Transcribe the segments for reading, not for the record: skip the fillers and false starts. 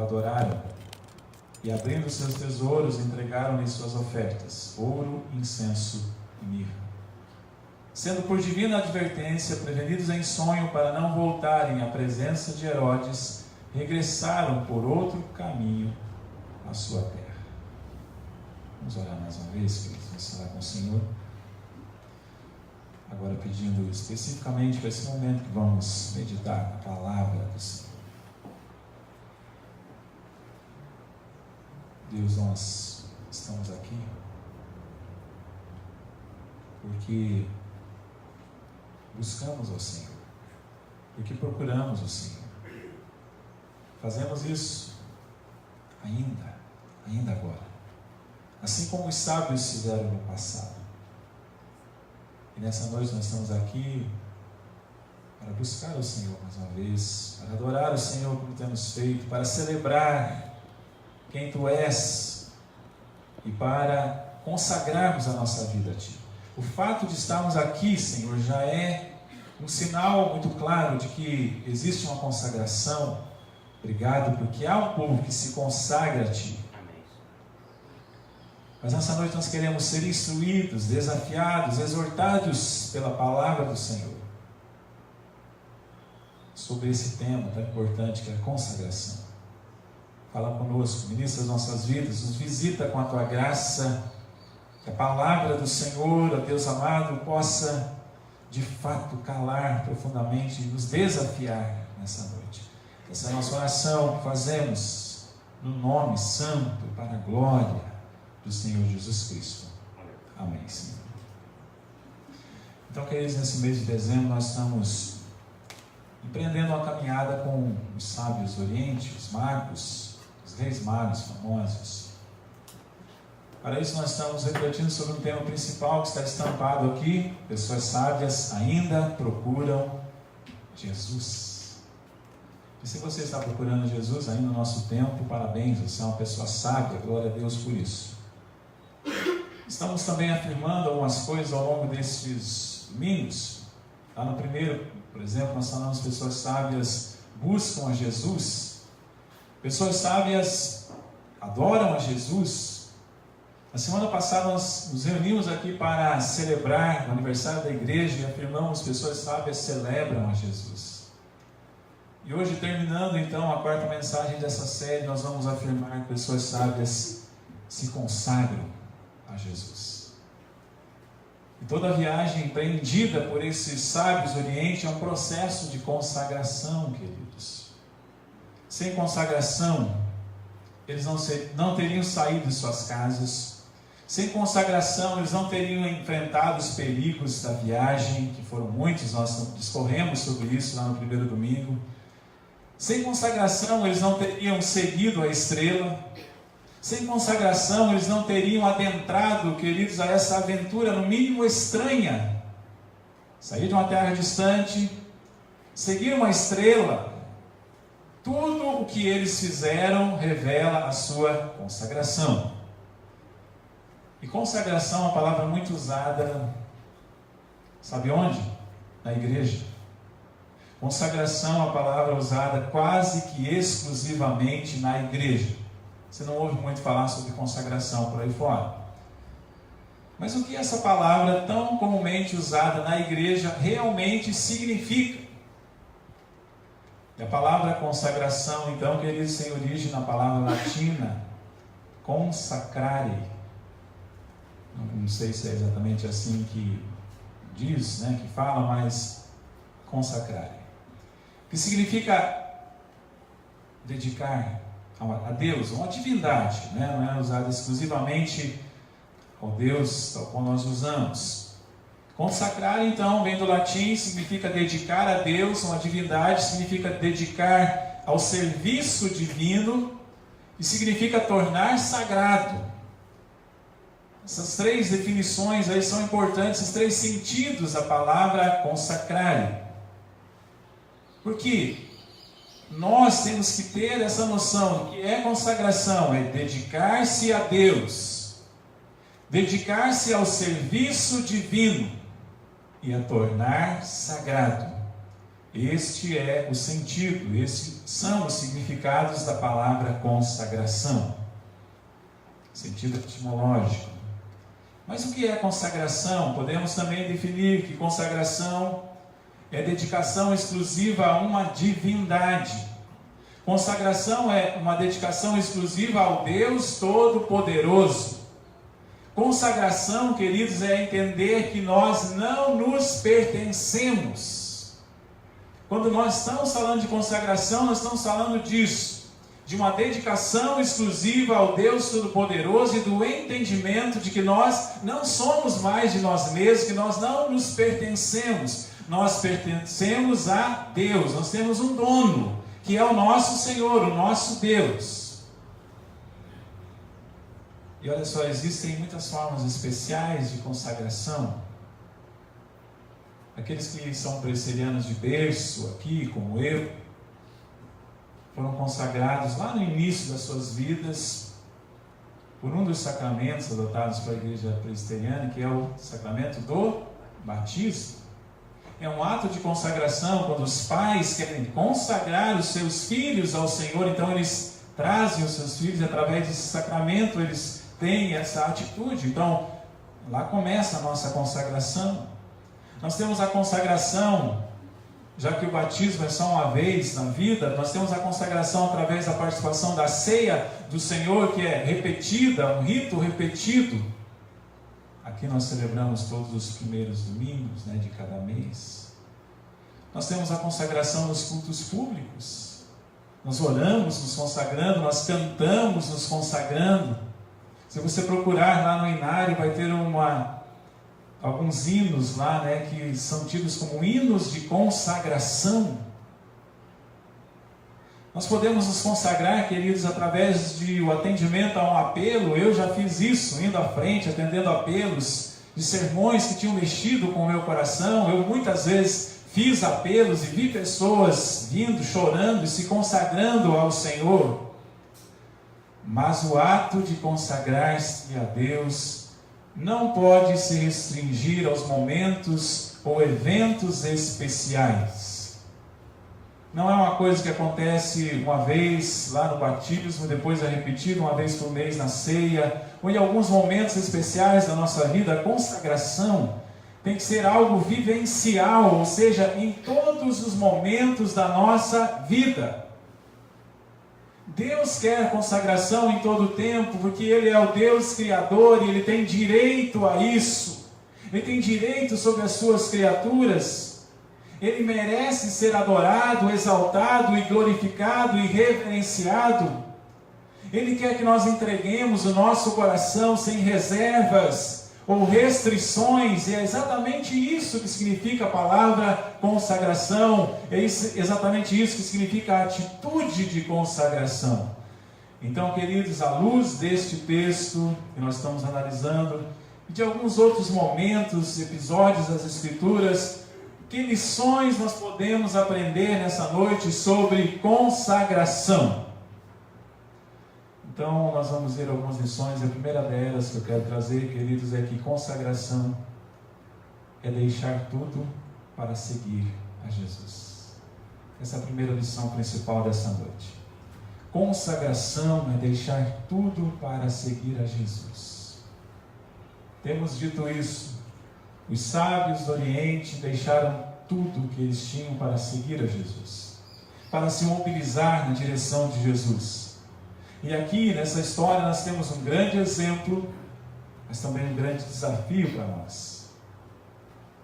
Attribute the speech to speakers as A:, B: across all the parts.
A: adoraram, e abrindo seus tesouros, entregaram-lhe suas ofertas, ouro, incenso e mirra. Sendo por divina advertência prevenidos em sonho para não voltarem à presença de Herodes, regressaram por outro caminho à sua terra. Vamos orar mais uma vez, queridos, vamos falar com o Senhor. Agora pedindo especificamente para esse momento que vamos meditar na palavra do Senhor. Deus, nós estamos aqui porque buscamos ao Senhor, porque procuramos o Senhor. Fazemos isso ainda agora, assim como os sábios fizeram no passado. E nessa noite nós estamos aqui para buscar o Senhor mais uma vez, para adorar o Senhor como temos feito, para celebrar quem Tu és e para consagrarmos a nossa vida a Ti. O fato de estarmos aqui, Senhor, já é um sinal muito claro de que existe uma consagração. Obrigado, porque há um povo que se consagra a Ti. Mas nessa noite nós queremos ser instruídos, desafiados, exortados pela palavra do Senhor sobre esse tema tão importante que é a consagração. Fala conosco, ministra as nossas vidas, nos visita com a Tua graça, que a palavra do Senhor, ó Deus amado, possa de fato calar profundamente e nos desafiar nessa noite. Essa é a nossa oração que fazemos no nome santo para a glória do Senhor Jesus Cristo. Amém, Senhor. Então, queridos, nesse mês de dezembro nós estamos empreendendo uma caminhada com os sábios do Oriente, os magos, os reis magos famosos. Para isso nós estamos refletindo sobre um tema principal que está estampado aqui: pessoas sábias ainda procuram Jesus. E se você está procurando Jesus ainda no nosso tempo, parabéns, você é uma pessoa sábia, glória a Deus por isso. Estamos também afirmando algumas coisas ao longo desses domingos. Lá no primeiro, por exemplo, nós falamos pessoas sábias buscam a Jesus. Pessoas sábias adoram a Jesus. Na semana passada nós nos reunimos aqui para celebrar o aniversário da igreja e afirmamos pessoas sábias celebram a Jesus. E hoje, terminando então a quarta mensagem dessa série, nós vamos afirmar que pessoas sábias se consagram a Jesus. E toda a viagem empreendida por esses sábios do Oriente é um processo de consagração, queridos. Sem consagração, eles não teriam saído de suas casas. Sem consagração, eles não teriam enfrentado os perigos da viagem, que foram muitos, nós discorremos sobre isso lá no primeiro domingo. Sem consagração, eles não teriam seguido a estrela. Sem consagração, eles não teriam adentrado, queridos, a essa aventura, no mínimo estranha. Sair de uma terra distante, seguir uma estrela. Tudo o que eles fizeram revela a sua consagração. E consagração é uma palavra muito usada, sabe onde? Na igreja. Consagração é uma palavra usada quase que exclusivamente na igreja. Você não ouve muito falar sobre consagração por aí fora. Mas o que essa palavra tão comumente usada na igreja realmente significa? E a palavra consagração, então, queridos, tem origem na palavra latina consacrare. Não sei se é exatamente assim que diz, que fala, mas consacrare. Que significa dedicar a Deus, uma divindade, não é usada exclusivamente ao Deus tal como nós usamos. Consacrar, então, vem do latim, significa dedicar a Deus, uma divindade, significa dedicar ao serviço divino e significa tornar sagrado. Essas três definições aí são importantes, esses três sentidos da palavra consacrar. Porque nós temos que ter essa noção que é consagração, é dedicar-se a Deus, dedicar-se ao serviço divino e a tornar sagrado. Este é o sentido, estes são os significados da palavra consagração. Sentido etimológico. Mas o que é consagração? Podemos também definir que consagração é dedicação exclusiva a uma divindade. Consagração é uma dedicação exclusiva ao Deus Todo-Poderoso. Consagração, queridos, é entender que nós não nos pertencemos. Quando nós estamos falando de consagração, nós estamos falando disso, de uma dedicação exclusiva ao Deus Todo-Poderoso e do entendimento de que nós não somos mais de nós mesmos, que nós não nos pertencemos. Nós pertencemos a Deus, nós temos um dono, que é o nosso Senhor, o nosso Deus. E olha só, existem muitas formas especiais de consagração. Aqueles que são presbiterianos de berço aqui, como eu, foram consagrados lá no início das suas vidas por um dos sacramentos adotados pela igreja presbiteriana, que é o sacramento do batismo. É um ato de consagração quando os pais querem consagrar os seus filhos ao Senhor, então eles trazem os seus filhos, e através desse sacramento eles têm essa atitude. Então lá começa a nossa consagração. Nós temos a consagração, já que o batismo é só uma vez na vida, nós temos a consagração através da participação da ceia do Senhor, que é repetida, um rito repetido. Aqui nós celebramos todos os primeiros domingos, de cada mês. Nós temos a consagração nos cultos públicos. Nós oramos nos consagrando, nós cantamos nos consagrando. Se você procurar lá no Inário, vai ter alguns hinos lá, que são tidos como hinos de consagração. Nós podemos nos consagrar, queridos, através de o atendimento a um apelo. Eu já fiz isso, indo à frente, atendendo apelos de sermões que tinham mexido com o meu coração. Eu muitas vezes fiz apelos e vi pessoas vindo, chorando e se consagrando ao Senhor. Mas o ato de consagrar-se a Deus não pode se restringir aos momentos ou eventos especiais. Não é uma coisa que acontece uma vez lá no batismo, depois é repetido uma vez por mês na ceia, ou em alguns momentos especiais da nossa vida. A consagração tem que ser algo vivencial, ou seja, em todos os momentos da nossa vida. Deus quer consagração em todo o tempo, porque Ele é o Deus Criador e Ele tem direito a isso. Ele tem direito sobre as suas criaturas. Ele merece ser adorado, exaltado e glorificado e reverenciado. Ele quer que nós entreguemos o nosso coração sem reservas ou restrições, e é exatamente isso que significa a palavra consagração, é exatamente isso que significa a atitude de consagração. Então, queridos, à luz deste texto que nós estamos analisando, e de alguns outros momentos, episódios das Escrituras, que lições nós podemos aprender nessa noite sobre consagração? Então, nós vamos ver algumas lições. A primeira delas que eu quero trazer, queridos, é que consagração é deixar tudo para seguir a Jesus. Essa é a primeira lição principal dessa noite. Consagração é deixar tudo para seguir a Jesus. Temos dito isso. Os sábios do Oriente deixaram tudo o que eles tinham para seguir a Jesus, para se mobilizar na direção de Jesus. E aqui nessa história nós temos um grande exemplo, mas também um grande desafio para nós.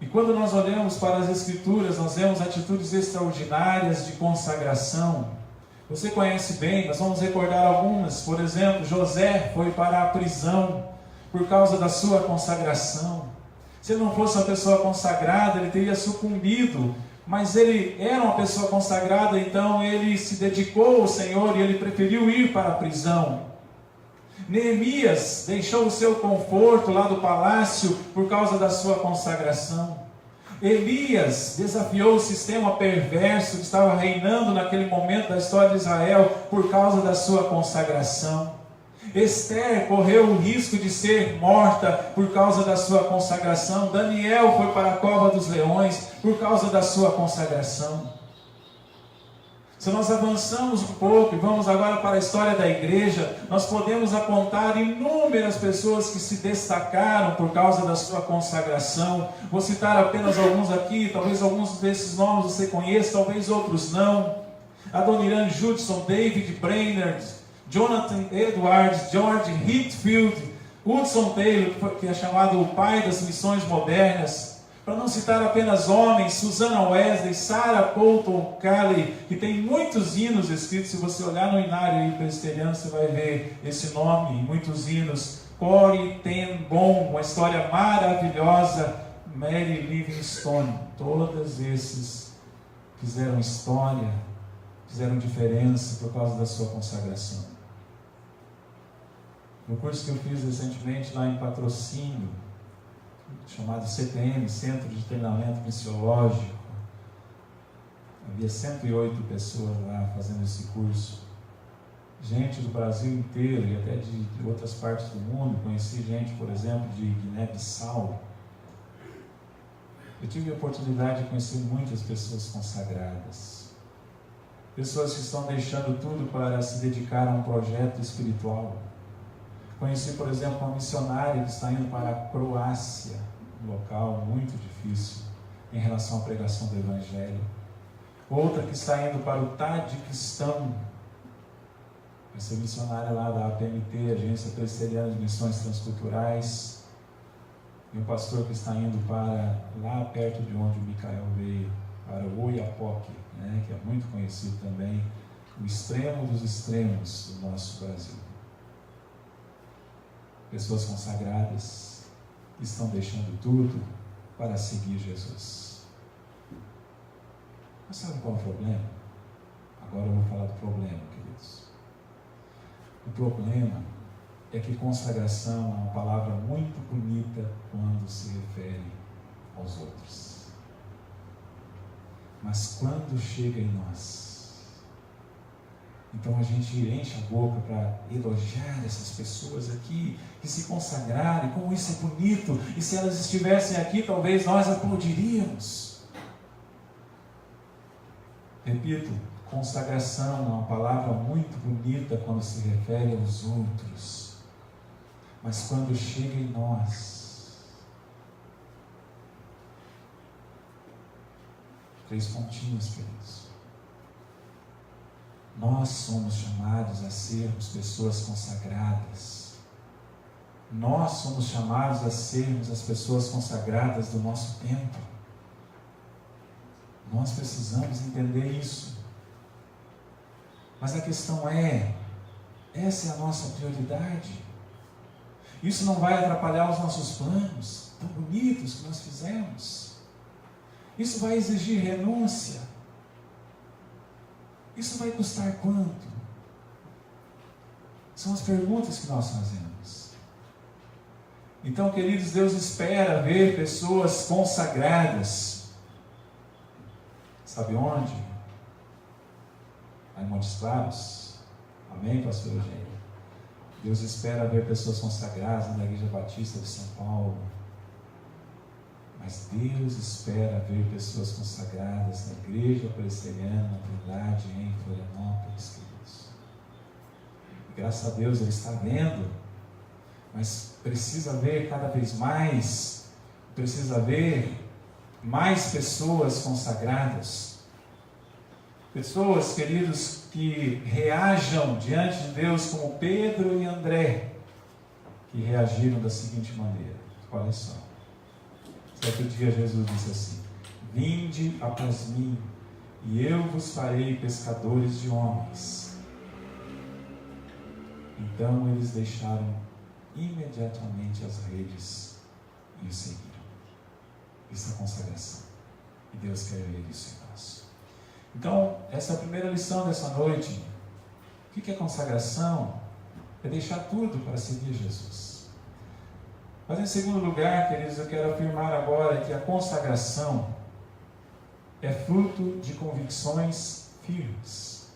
A: E quando nós olhamos para as Escrituras, nós vemos atitudes extraordinárias de consagração. Você conhece bem, nós vamos recordar algumas. Por exemplo, José foi para a prisão por causa da sua consagração. Se ele não fosse uma pessoa consagrada, ele teria sucumbido. Mas ele era uma pessoa consagrada, então ele se dedicou ao Senhor e ele preferiu ir para a prisão. Neemias deixou o seu conforto lá do palácio por causa da sua consagração. Elias desafiou o sistema perverso que estava reinando naquele momento da história de Israel por causa da sua consagração. Esther correu o risco de ser morta por causa da sua consagração. Daniel foi para a cova dos leões por causa da sua consagração. Se nós avançamos um pouco e vamos agora para a história da igreja, nós podemos apontar inúmeras pessoas que se destacaram por causa da sua consagração. Vou citar apenas alguns aqui, talvez alguns desses nomes você conheça, talvez outros não. Adoniran Judson, David Brainerd, Jonathan Edwards, George Whitefield, Hudson Taylor, que é chamado o pai das missões modernas. Para não citar apenas homens, Susannah Wesley, Sarah Colton Calley, que tem muitos hinos escritos. Se você olhar no inário presbiteriano, você vai ver esse nome, muitos hinos. Corrie ten Boom, uma história maravilhosa. Mary Livingstone, todos esses fizeram história, fizeram diferença por causa da sua consagração. No curso que eu fiz recentemente lá em Patrocínio, chamado CTM, Centro de Treinamento Missiológico, havia 108 pessoas lá fazendo esse curso, gente do Brasil inteiro e até de outras partes do mundo. Conheci gente, por exemplo, de Guiné-Bissau. Eu tive a oportunidade de conhecer muitas pessoas consagradas, pessoas que estão deixando tudo para se dedicar a um projeto espiritual. Conheci, por exemplo, uma missionária que está indo para a Croácia, um local muito difícil em relação à pregação do Evangelho. Outra que está indo para o Tadiquistão, vai ser missionária lá da APMT, Agência Presbiteriana de Missões Transculturais. E um pastor que está indo para lá perto de onde o Micael veio, para o Oiapoque, que é muito conhecido também, o extremo dos extremos do nosso Brasil. Pessoas consagradas estão deixando tudo para seguir Jesus. Mas sabe qual é o problema? Agora eu vou falar do problema, queridos. O problema é que consagração é uma palavra muito bonita quando se refere aos outros. Mas quando chega em nós, então a gente enche a boca para elogiar essas pessoas aqui, que se consagraram, e como isso é bonito, e se elas estivessem aqui, talvez nós aplaudiríamos. Repito, consagração é uma palavra muito bonita quando se refere aos outros, mas quando chega em nós, 3 pontinhos, queridos. Nós somos chamados a sermos pessoas consagradas. Nós somos chamados a sermos as pessoas consagradas do nosso tempo. Nós precisamos entender isso. Mas a questão é, essa é a nossa prioridade? Isso não vai atrapalhar os nossos planos tão bonitos que nós fizemos? Isso vai exigir renúncia? Isso vai custar quanto? São as perguntas que nós fazemos. Então, queridos, Deus espera ver pessoas consagradas. Sabe onde? Lá em Montes Claros. Amém, pastor Eugênio? Deus espera ver pessoas consagradas na Igreja Batista de São Paulo. Mas Deus espera ver pessoas consagradas na Igreja Presbiteriana, na verdade, em Florianópolis, queridos. Graças a Deus Ele está vendo, mas precisa ver cada vez mais, precisa ver mais pessoas consagradas. Pessoas, queridos, que reajam diante de Deus como Pedro e André, que reagiram da seguinte maneira. Olha só. Certo dia Jesus disse assim: vinde após mim, e eu vos farei pescadores de homens. Então eles deixaram imediatamente as redes e o seguiram. Isso é consagração. E Deus quer ver isso em nós. Então, essa é a primeira lição dessa noite. O que é consagração? É deixar tudo para seguir Jesus. Mas em segundo lugar, queridos, eu quero afirmar agora que a consagração é fruto de convicções firmes.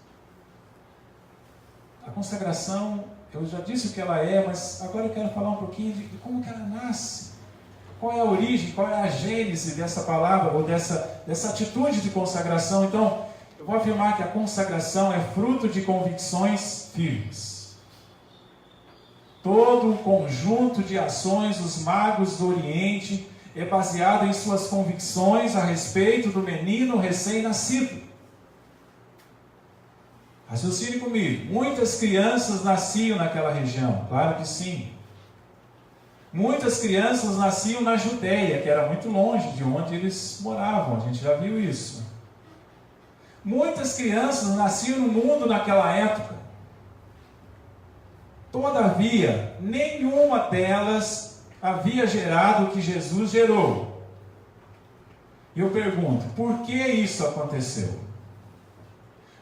A: A consagração, eu já disse o que ela é, mas agora eu quero falar um pouquinho de como que ela nasce. Qual é a origem, qual é a gênese dessa palavra, ou dessa atitude de consagração. Então, eu Eu vou afirmar que a consagração é fruto de convicções firmes. Todo o conjunto de ações dos magos do Oriente é baseado em suas convicções a respeito do menino recém-nascido. Raciocine comigo. Muitas crianças nasciam naquela região, claro que sim. Muitas crianças nasciam na Judéia, que era muito longe de onde eles moravam, a gente já viu isso. Muitas crianças nasciam no mundo naquela época. Todavia, nenhuma delas havia gerado o que Jesus gerou. E eu pergunto, por que isso aconteceu?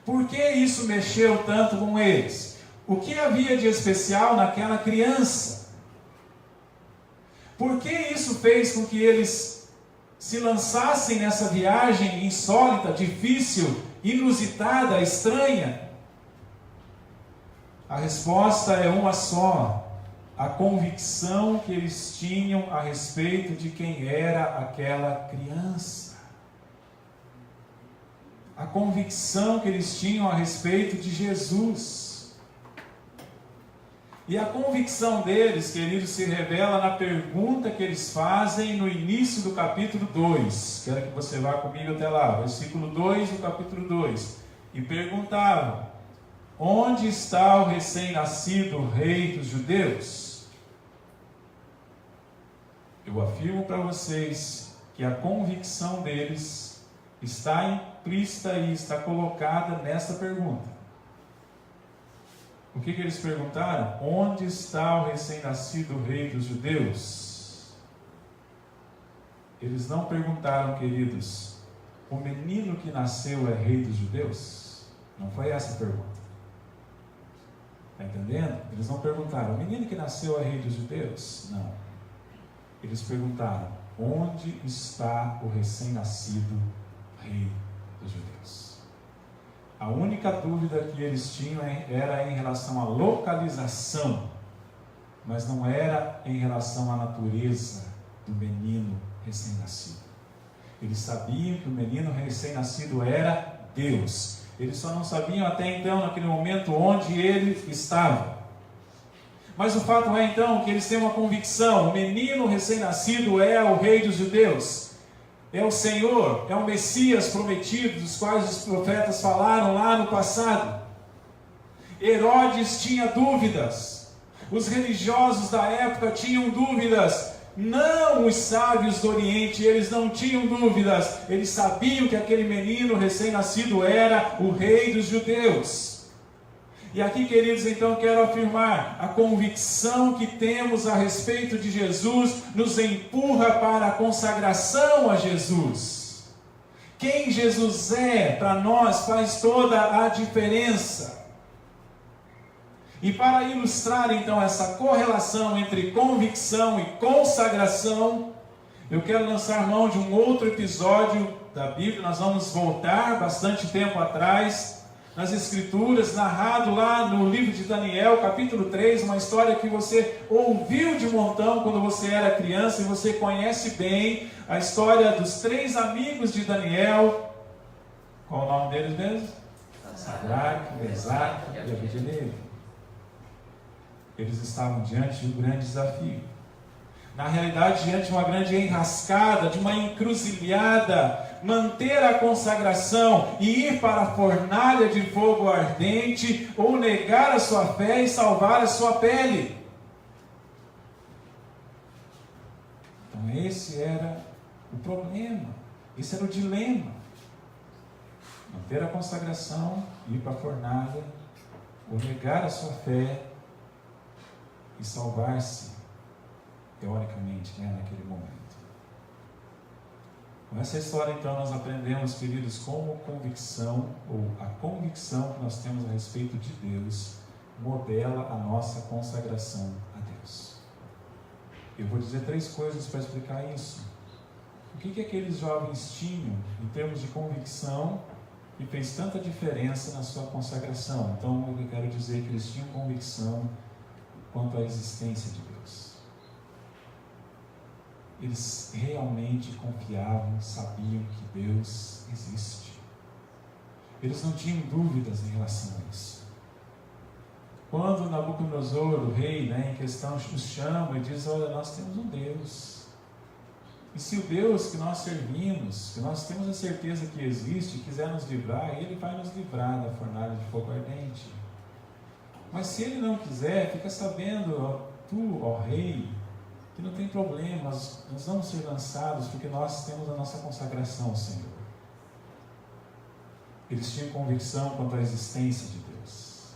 A: Por que isso mexeu tanto com eles? O que havia de especial naquela criança? Por que isso fez com que eles se lançassem nessa viagem insólita, difícil, inusitada, estranha? A resposta é uma só: a convicção que eles tinham a respeito de quem era aquela criança. A convicção que eles tinham a respeito de Jesus. E a convicção deles, queridos, se revela na pergunta que eles fazem no início do capítulo 2. Quero que você vá comigo até lá, versículo 2 do capítulo 2. E perguntavam: onde está o recém-nascido rei dos judeus? Eu afirmo para vocês que a convicção deles está implícita e está colocada nesta pergunta. O que eles perguntaram? Onde está o recém-nascido rei dos judeus? Eles não perguntaram, queridos, o menino que nasceu é rei dos judeus? Não foi essa a pergunta. Está entendendo? Eles não perguntaram, o menino que nasceu é rei dos judeus? Não. Eles perguntaram, onde está o recém-nascido rei dos judeus? A única dúvida que eles tinham era em relação à localização, mas não era em relação à natureza do menino recém-nascido. Eles sabiam que o menino recém-nascido era Deus. Eles só não sabiam até então, naquele momento, onde ele estava. Mas o fato é então que eles têm uma convicção: o menino recém-nascido é o rei dos judeus. É o Senhor, é o Messias prometido, dos quais os profetas falaram lá no passado. Herodes tinha dúvidas. Os religiosos da época tinham dúvidas. Não os sábios do Oriente, eles não tinham dúvidas. Eles sabiam que aquele menino recém-nascido era o rei dos judeus. E aqui, queridos, então quero afirmar, a convicção que temos a respeito de Jesus nos empurra para a consagração a Jesus. Quem Jesus é para nós faz toda a diferença. E para ilustrar então essa correlação entre convicção e consagração, eu quero lançar mão de um outro episódio da Bíblia. Nós vamos voltar bastante tempo atrás, nas Escrituras, narrado lá no livro de Daniel, capítulo 3, uma história que você ouviu de montão quando você era criança, e você conhece bem a história dos 3 amigos de Daniel. Qual o nome deles mesmo? Sadraque, Mesaque e Abednego. Eles estavam diante de um grande desafio. Na realidade, diante de uma grande enrascada, de uma encruzilhada, manter a consagração e ir para a fornalha de fogo ardente, ou negar a sua fé e salvar a sua pele. Então esse era o problema, esse era o dilema. Manter a consagração, ir para a fornalha, ou negar a sua fé e salvar-se, teoricamente, naquele momento. Com essa história, então, nós aprendemos, queridos, como convicção, ou a convicção que nós temos a respeito de Deus, modela a nossa consagração a Deus. Eu vou dizer 3 coisas para explicar isso. O que aqueles jovens tinham, em termos de convicção, que fez tanta diferença na sua consagração? Então, eu quero dizer que eles tinham convicção quanto à existência de Deus. Eles realmente confiavam, sabiam que Deus existe. Eles não tinham dúvidas em relação a isso. Quando Nabucodonosor, o rei, em questão, os chama e diz: olha, nós temos um Deus. E se o Deus que nós servimos, que nós temos a certeza que existe, quiser nos livrar, Ele vai nos livrar da fornalha de fogo ardente. Mas se Ele não quiser, fica sabendo, tu, ó rei, que não tem problema, nós vamos ser lançados, porque nós temos a nossa consagração ao Senhor. Eles tinham convicção quanto à existência de Deus.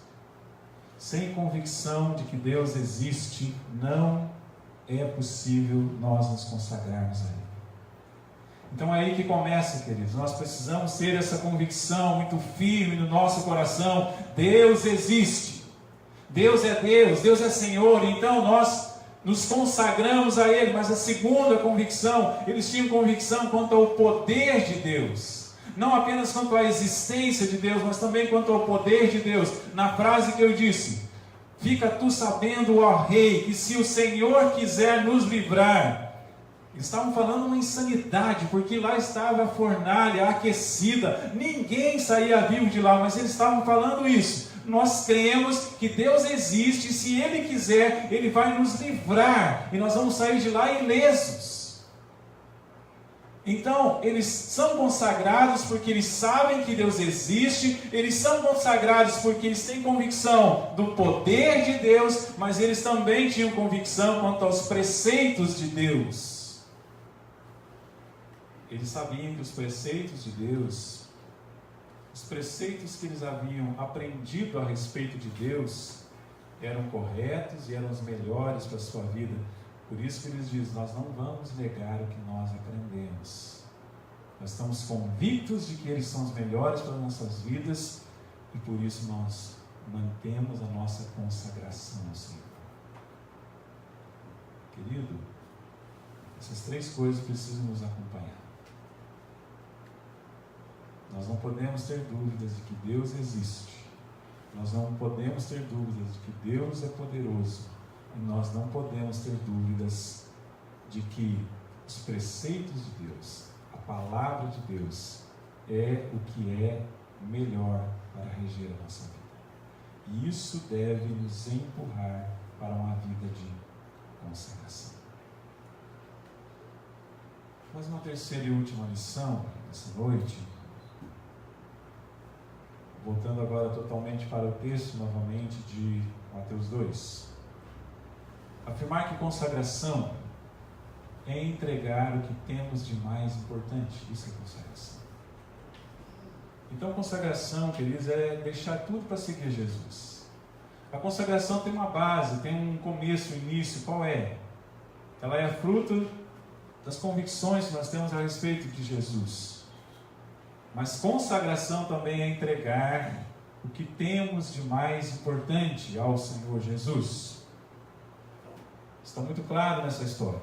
A: Sem convicção de que Deus existe, não é possível nós nos consagrarmos a Ele. Então é aí que começa, queridos. Nós precisamos ter essa convicção muito firme no nosso coração. Deus existe. Deus é Senhor. Então nós nos consagramos a Ele. Mas a segunda convicção, eles tinham convicção quanto ao poder de Deus. Não apenas quanto à existência de Deus, mas também quanto ao poder de Deus. Na frase que eu disse: fica tu sabendo, ó rei, que se o Senhor quiser nos livrar. Eles estavam falando uma insanidade, porque lá estava a fornalha aquecida, ninguém saía vivo de lá, mas eles estavam falando isso. Nós cremos que Deus existe, e se Ele quiser, Ele vai nos livrar, e nós vamos sair de lá ilesos. Então, eles são consagrados porque eles sabem que Deus existe, eles são consagrados porque eles têm convicção do poder de Deus, mas eles também tinham convicção quanto aos preceitos de Deus. Eles sabiam que os preceitos de Deus, os preceitos que eles haviam aprendido a respeito de Deus, eram corretos e eram os melhores para a sua vida. Por isso que eles dizem: nós não vamos negar o que nós aprendemos. Nós estamos convictos de que eles são os melhores para as nossas vidas, e por isso nós mantemos a nossa consagração ao Senhor. Querido, essas três coisas precisam nos acompanhar. Nós não podemos ter dúvidas de que Deus existe. Nós não podemos ter dúvidas de que Deus é poderoso. E nós não podemos ter dúvidas de que os preceitos de Deus, a palavra de Deus, é o que é melhor para reger a nossa vida. E isso deve nos empurrar para uma vida de consagração. Mas uma terceira e última lição nessa noite, voltando agora totalmente para o texto novamente de Mateus 2. Afirmar que consagração é entregar o que temos de mais importante. Isso é consagração. Então consagração, queridos, é deixar tudo para seguir Jesus. A consagração tem uma base, tem um começo, um início. Qual é? Ela é fruto das convicções que nós temos a respeito de Jesus. Mas consagração também é entregar o que temos de mais importante ao Senhor Jesus. Está muito claro nessa história.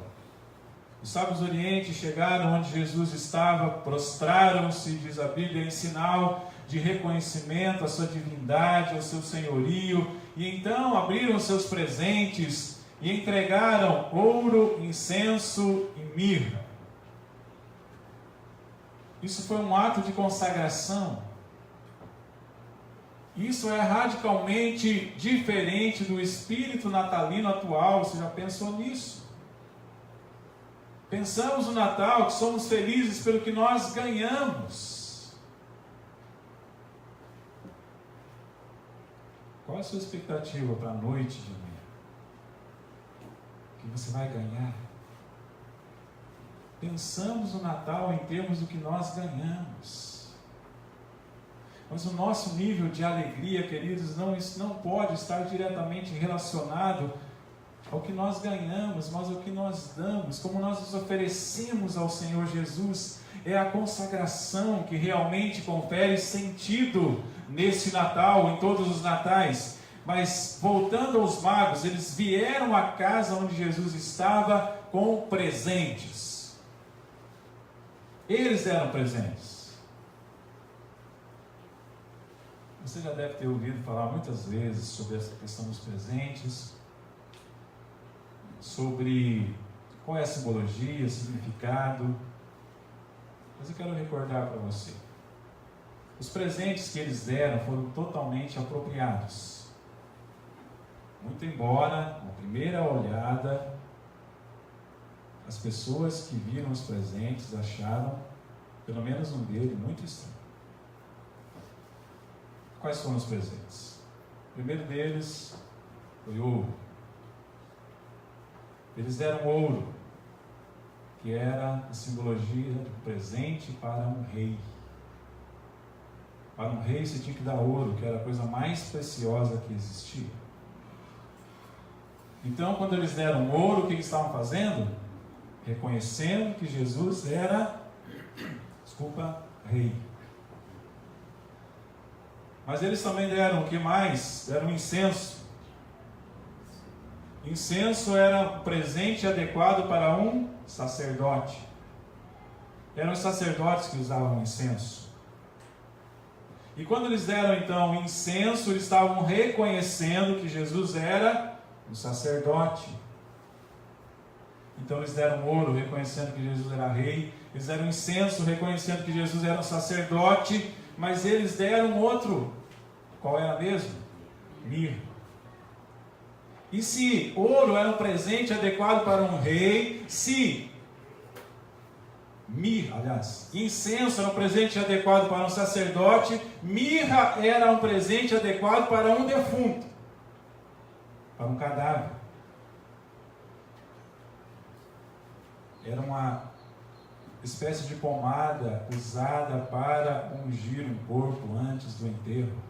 A: Os sábios do Oriente chegaram onde Jesus estava, prostraram-se, diz a Bíblia, em sinal de reconhecimento à sua divindade, ao seu senhorio, e então abriram seus presentes e entregaram ouro, incenso e mirra. Isso foi um ato de consagração. Isso é radicalmente diferente do espírito natalino atual. Você já pensou nisso? Pensamos no Natal que somos felizes pelo que nós ganhamos. Qual é a sua expectativa para a noite de amanhã? O que você vai ganhar? Pensamos no Natal em termos do que nós ganhamos. Mas o nosso nível de alegria, queridos, não pode estar diretamente relacionado ao que nós ganhamos, mas ao que nós damos, como nós nos oferecemos ao Senhor Jesus. É a consagração que realmente confere sentido nesse Natal, em todos os natais. Mas voltando aos magos, eles vieram à casa onde Jesus estava com presentes. Eles deram presentes. Você já deve ter ouvido falar muitas vezes sobre essa questão dos presentes, sobre qual é a simbologia, significado. Mas eu quero recordar para você. Os presentes que eles deram foram totalmente apropriados. Muito embora, na primeira olhada, as pessoas que viram os presentes acharam, pelo menos um dele, muito estranho. Quais foram os presentes? O primeiro deles foi ouro. Eles deram ouro, que era a simbologia de presente para um rei. Para um rei você tinha que dar ouro, que era a coisa mais preciosa que existia. Então, quando eles deram ouro, o que eles estavam fazendo? Reconhecendo que Jesus era, rei. Mas eles também deram o que mais? Deram incenso. Incenso era um presente adequado para um sacerdote. Eram os sacerdotes que usavam incenso. E quando eles deram então incenso, eles estavam reconhecendo que Jesus era um sacerdote. Então eles deram ouro, reconhecendo que Jesus era rei. Eles deram incenso, reconhecendo que Jesus era um sacerdote. Mas eles deram outro. Qual era mesmo? Mirra. E se ouro era um presente adequado para um rei, se incenso era um presente adequado para um sacerdote, mirra era um presente adequado para um defunto, para um cadáver. Era uma espécie de pomada usada para ungir um corpo antes do enterro.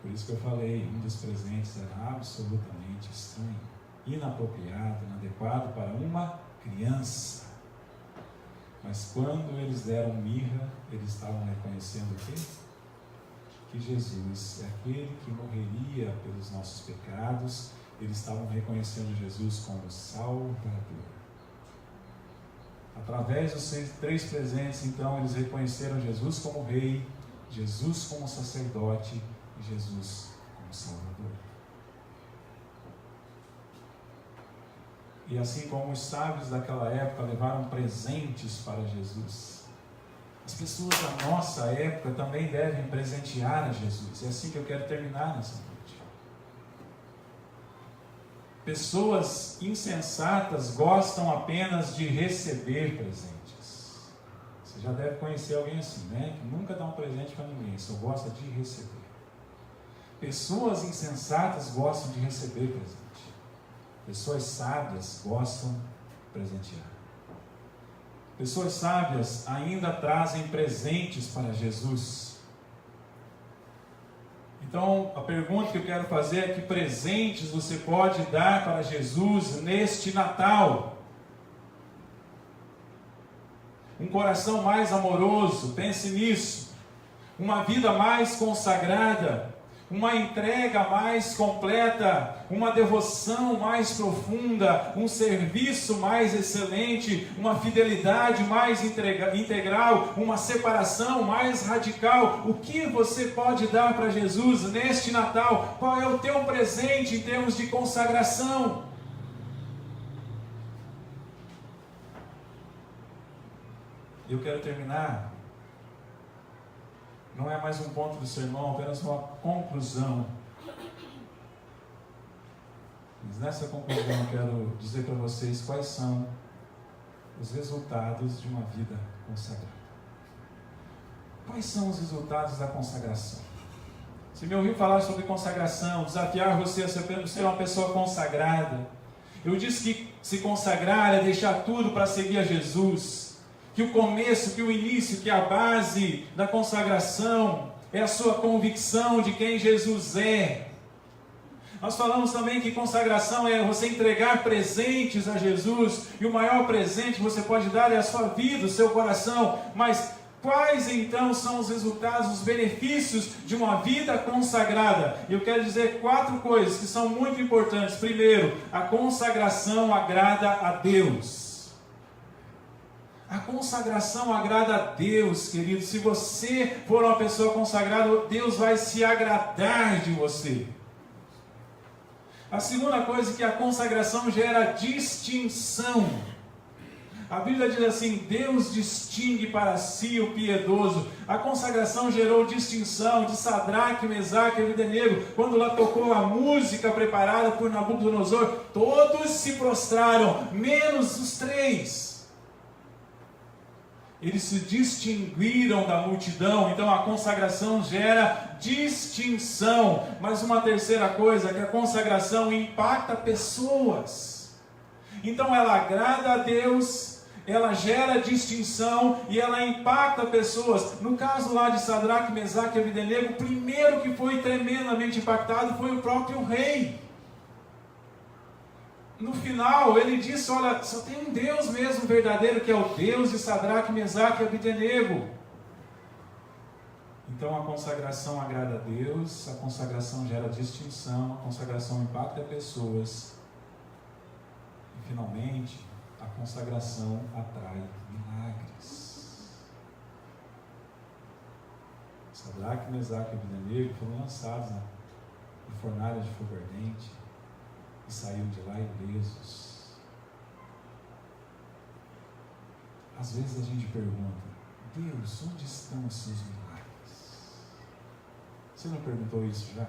A: Por isso que eu falei, um dos presentes era absolutamente estranho, inapropriado, inadequado para uma criança. Mas quando eles deram mirra, eles estavam reconhecendo o quê? Que Jesus é aquele que morreria pelos nossos pecados. Eles estavam reconhecendo Jesus como Salvador. Através dos 3 presentes, então, eles reconheceram Jesus como Rei, Jesus como sacerdote e Jesus como Salvador. E assim como os sábios daquela época levaram presentes para Jesus, as pessoas da nossa época também devem presentear a Jesus. É assim que eu quero terminar nessa noite. Pessoas insensatas gostam apenas de receber presentes. Você já deve conhecer alguém assim, né? Que nunca dá um presente para ninguém, só gosta de receber. Pessoas insensatas gostam de receber presente. Pessoas sábias gostam de presentear. Pessoas sábias ainda trazem presentes para Jesus. Então, a pergunta que eu quero fazer é: que presentes você pode dar para Jesus neste Natal? Um coração mais amoroso, pense nisso. Uma vida mais consagrada, uma entrega mais completa, uma devoção mais profunda, um serviço mais excelente, uma fidelidade mais integral, uma separação mais radical. O que você pode dar para Jesus neste Natal? Qual é o teu presente em termos de consagração? Eu quero terminar. Não é mais um ponto do sermão, apenas uma conclusão. Mas nessa conclusão eu quero dizer para vocês quais são os resultados de uma vida consagrada. Quais são os resultados da consagração? Você me ouviu falar sobre consagração, desafiar você a ser uma pessoa consagrada. Eu disse que se consagrar é deixar tudo para seguir a Jesus. Que o começo, que o início, que a base da consagração é a sua convicção de quem Jesus é. Nós falamos também que consagração é você entregar presentes a Jesus, e o maior presente que você pode dar é a sua vida, o seu coração. Mas quais então são os resultados, os benefícios de uma vida consagrada? Eu quero dizer 4 coisas que são muito importantes. Primeiro, a consagração agrada a Deus. A consagração agrada a Deus, querido. Se você for uma pessoa consagrada, Deus vai se agradar de você. A segunda coisa é que a consagração gera distinção. A Bíblia diz assim: Deus distingue para si o piedoso. A consagração gerou distinção de Sadraque, Mesaque e Abdenego. Quando lá tocou a música preparada por Nabucodonosor, todos se prostraram, menos os 3. Eles se distinguiram da multidão. Então a consagração gera distinção. Mas uma terceira coisa, que a consagração impacta pessoas. Então ela agrada a Deus, ela gera distinção e ela impacta pessoas. No caso lá de Sadraque, Mesaque e Abdenego, o primeiro que foi tremendamente impactado foi o próprio rei. No final ele disse: olha, só tem um Deus mesmo verdadeiro, que é o Deus de Sadraque, Mesaque e Abdenego. Então a consagração agrada a Deus, a consagração gera distinção, a consagração impacta pessoas. E finalmente, a consagração atrai milagres. Sadraque, Mesaque e Abdenego foram lançados na fornalha de fogo ardente e saíram de lá ilesos. Às vezes a gente pergunta: Deus, onde estão os seus milagres? Você não perguntou isso já?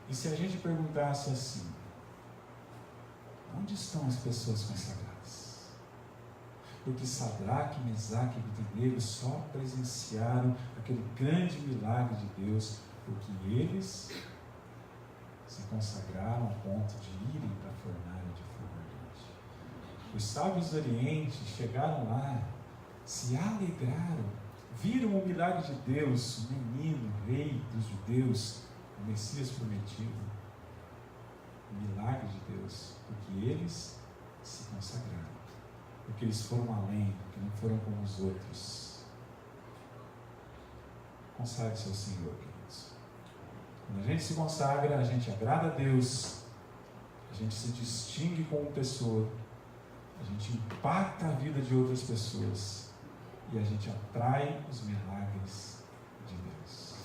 A: E se a gente perguntasse assim: onde estão as pessoas consagradas? Porque Sadraque, Mesaque e Abdenego só presenciaram aquele grande milagre de Deus porque eles se consagraram ao ponto de irem para a fornalha de fogo ardente. Os sábios do Oriente chegaram lá, se alegraram, viram o milagre de Deus, o menino, o rei dos judeus, o Messias prometido. O milagre de Deus, porque eles se consagraram, porque eles foram além, porque não foram como os outros. Consagre-se ao Senhor, queridos. Quando a gente se consagra, a gente agrada a Deus, a gente se distingue como pessoa, a gente impacta a vida de outras pessoas e a gente atrai os milagres de Deus.